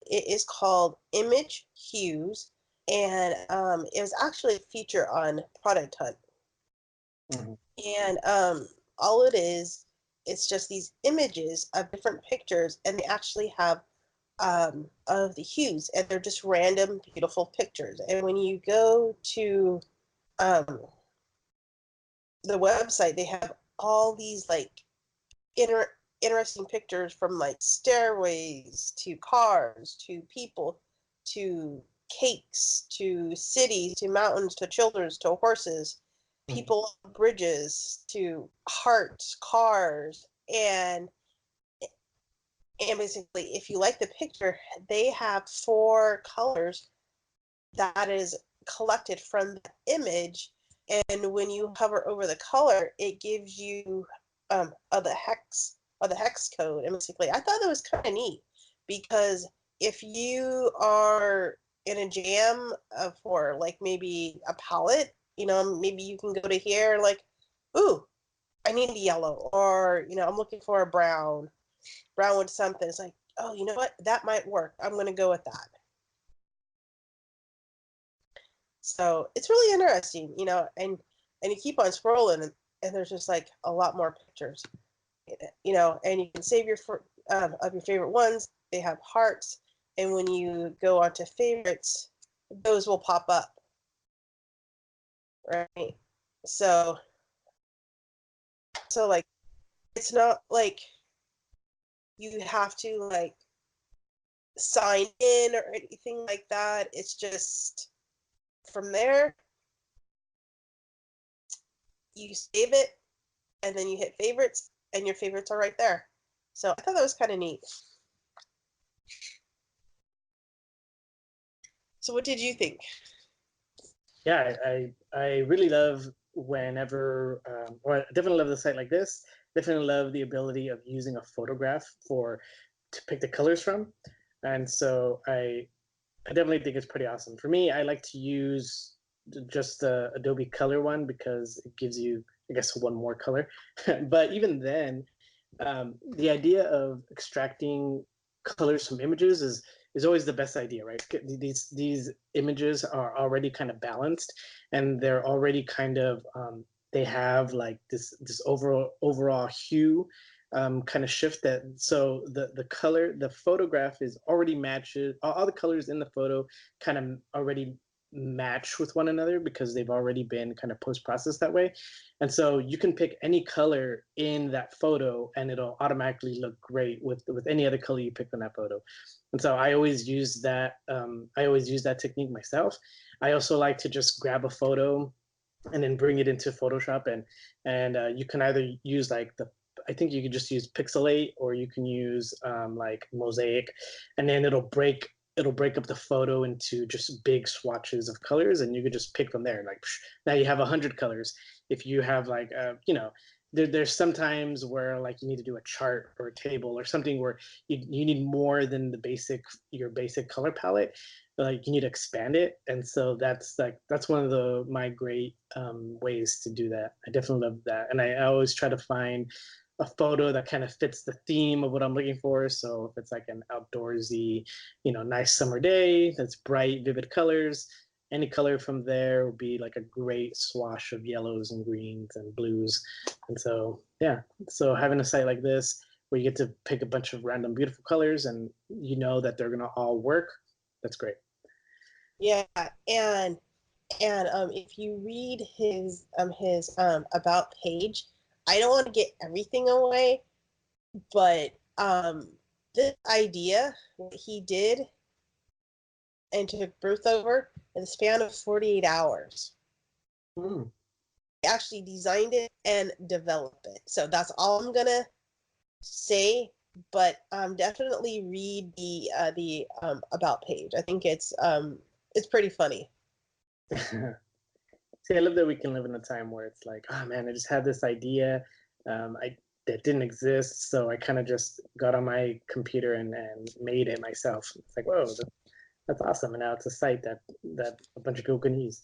it is called ImageHues, and it was actually a feature on Product Hunt. Mhm. And all it is, it's just these images of different pictures, and they actually have of the hues, and they're just random, beautiful pictures. And when you go to um, the website, they have all these like interesting pictures from like stairways to cars to people to cakes to cities to mountains to children to horses, Mhm. people on bridges to hearts, cars, and basically if you like the picture, they have 4 colors that is collected from the image, and when you hover over the color, it gives you of the hex code. And basically, I thought that was kind of neat because if you are in a jam for like maybe a palette, maybe you can go to here like, ooh, I need a yellow, or I'm looking for a brown with something. It's like, oh, you know what, that might work. I'm gonna go with that. So it's really interesting, and you keep on scrolling, and there's just like a lot more pictures, and you can save of your favorite ones. They have hearts, and when you go onto favorites, those will pop up, right? So, like, it's not like you have to like sign in or anything like that. It's just from there, you save it, and then you hit favorites, and your favorites are right there. So I thought that was kind of neat. So what did you think? Yeah, I really love whenever, or I definitely love the site like this. Definitely love the ability of using a photograph to pick the colors from, and so I definitely think it's pretty awesome. For me, I like to use just the Adobe Color one because it gives you, I guess, one more color. But even then, the idea of extracting colors from images is always the best idea, right? These images are already kind of balanced, and they're already kind of they have like this overall hue kind of shift that so the photograph is already matches all the colors in the photo kind of already match with one another because they've already been kind of post processed that way, and so you can pick any color in that photo and it'll automatically look great with any other color you pick on that photo. And so I always use that technique myself. I also like to just grab a photo and then bring it into Photoshop, and you can either use like the I think you can just use pixelate or you can use like mosaic, and then it'll break up the photo into just big swatches of colors, and you could just pick from there. Like now you have 100 colors. If you have like there's sometimes where like you need to do a chart or a table or something where you need more than your basic color palette, like you need to expand it, and so that's one of my great ways to do that. I definitely love that, and I always try to find a photo that kind of fits the theme of what I'm looking for. So if it's like an outdoorsy, nice summer day that's bright vivid colors, any color from there would be like a great swash of yellows and greens and blues. And so yeah, so having a site like this where you get to pick a bunch of random beautiful colors and you know that they're gonna all work, that's great. Yeah, and if you read his about page, I don't want to get everything away, but this idea what he did and took birth over in the span of 48 hours. Mm. He actually designed it and developed it. So that's all I'm gonna say. But definitely read the about page. I think it's pretty funny. See, I love that we can live in a time where it's like, oh man, I just had this idea, I that didn't exist, so I kind of just got on my computer and made it myself. It's like, whoa, that's awesome, and now it's a site that a bunch of people can use.